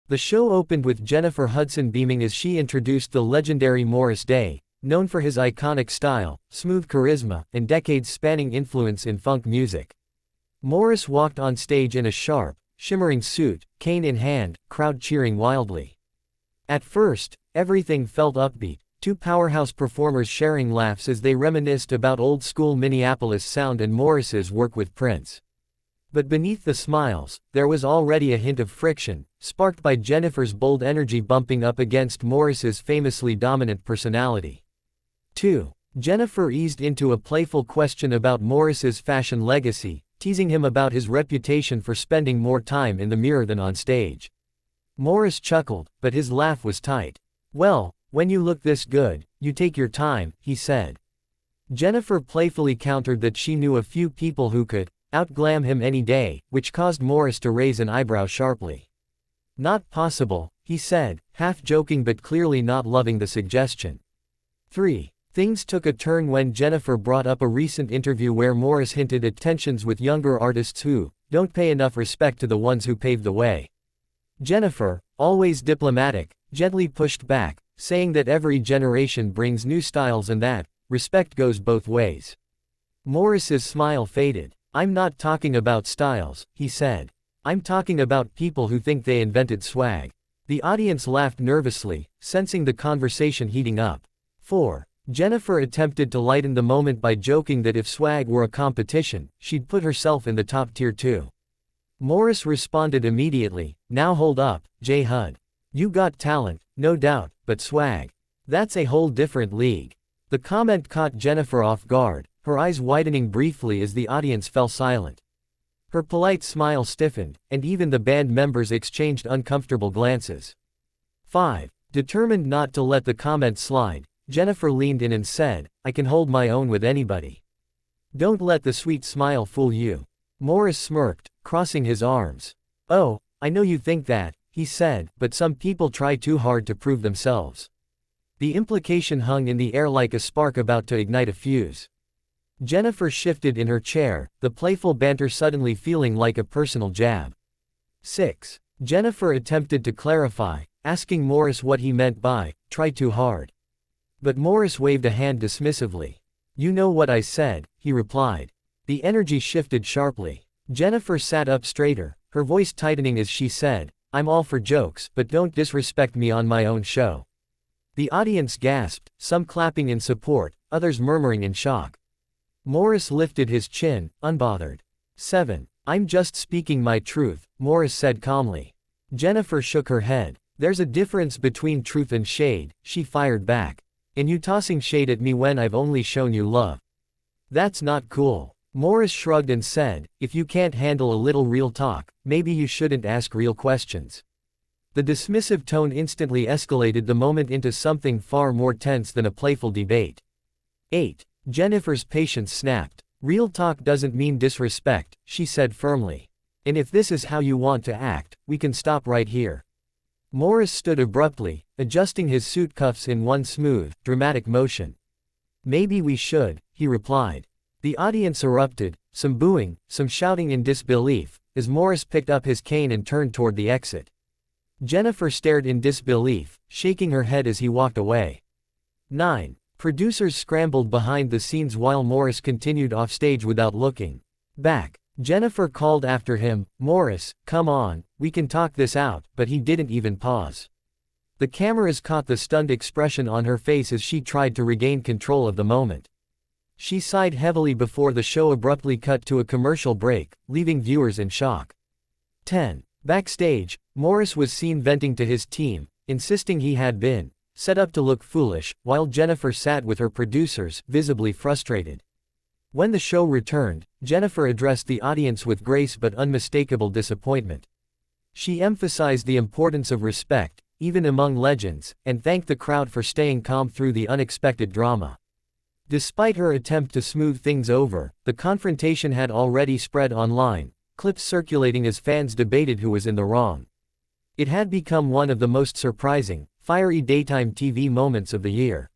The show opened with Jennifer Hudson beaming as she introduced the legendary Morris Day, known for his iconic style, smooth charisma, and decades-spanning influence in funk music. Morris walked on stage in a sharp, shimmering suit, cane in hand, crowd cheering wildly. At first, everything felt upbeat, two powerhouse performers sharing laughs as they reminisced about old-school Minneapolis sound and Morris's work with Prince. But beneath the smiles, there was already a hint of friction, sparked by Jennifer's bold energy bumping up against Morris's famously dominant personality. 2. Jennifer eased into a playful question about Morris's fashion legacy, teasing him about his reputation for spending more time in the mirror than on stage. Morris chuckled, but his laugh was tight. "Well, when you look this good, you take your time," he said. Jennifer playfully countered that she knew a few people who could out-glam him any day, which caused Morris to raise an eyebrow sharply. "Not possible," he said, half joking but clearly not loving the suggestion. 3. Things took a turn when Jennifer brought up a recent interview where Morris hinted at tensions with younger artists who don't pay enough respect to the ones who paved the way. Jennifer, always diplomatic, gently pushed back, saying that every generation brings new styles and that respect goes both ways. Morris's smile faded. "I'm not talking about styles," he said. "I'm talking about people who think they invented swag." The audience laughed nervously, sensing the conversation heating up. 4. Jennifer attempted to lighten the moment by joking that if swag were a competition, she'd put herself in the top tier too. Morris responded immediately, "Now hold up, J. Hud. You got talent, no doubt, but swag. That's a whole different league." The comment caught Jennifer off guard, her eyes widening briefly as the audience fell silent. Her polite smile stiffened, and even the band members exchanged uncomfortable glances. 5. Determined not to let the comment slide, Jennifer leaned in and said, "I can hold my own with anybody. Don't let the sweet smile fool you." Morris smirked, crossing his arms. "Oh, I know you think that," he said, "but some people try too hard to prove themselves." The implication hung in the air like a spark about to ignite a fuse. Jennifer shifted in her chair, the playful banter suddenly feeling like a personal jab. 6. Jennifer attempted to clarify, asking Morris what he meant by try too hard. But Morris waved a hand dismissively. "You know what I said," he replied. The energy shifted sharply. Jennifer sat up straighter, her voice tightening as she said, "I'm all for jokes, but don't disrespect me on my own show." The audience gasped, some clapping in support, others murmuring in shock. Morris lifted his chin, unbothered. 7. "I'm just speaking my truth," Morris said calmly. Jennifer shook her head. "There's a difference between truth and shade," she fired back. "And you tossing shade at me when I've only shown you love. That's not cool." Morris shrugged and said, "If you can't handle a little real talk, maybe you shouldn't ask real questions." The dismissive tone instantly escalated the moment into something far more tense than a playful debate. 8. Jennifer's patience snapped. "Real talk doesn't mean disrespect," she said firmly. "And if this is how you want to act, we can stop right here." Morris stood abruptly, adjusting his suit cuffs in one smooth, dramatic motion. "Maybe we should," he replied. The audience erupted, some booing, some shouting in disbelief, as Morris picked up his cane and turned toward the exit. Jennifer stared in disbelief, shaking her head as he walked away. 9. Producers scrambled behind the scenes while Morris continued offstage without looking back. Jennifer called after him, "Morris, come on, we can talk this out," but he didn't even pause. The cameras caught the stunned expression on her face as she tried to regain control of the moment. She sighed heavily before the show abruptly cut to a commercial break, leaving viewers in shock. 10. Backstage, Morris was seen venting to his team, insisting he had been set up to look foolish, while Jennifer sat with her producers, visibly frustrated. When the show returned, Jennifer addressed the audience with grace but unmistakable disappointment. She emphasized the importance of respect, even among legends, and thanked the crowd for staying calm through the unexpected drama. Despite her attempt to smooth things over, the confrontation had already spread online, clips circulating as fans debated who was in the wrong. It had become one of the most surprising, fiery daytime TV moments of the year.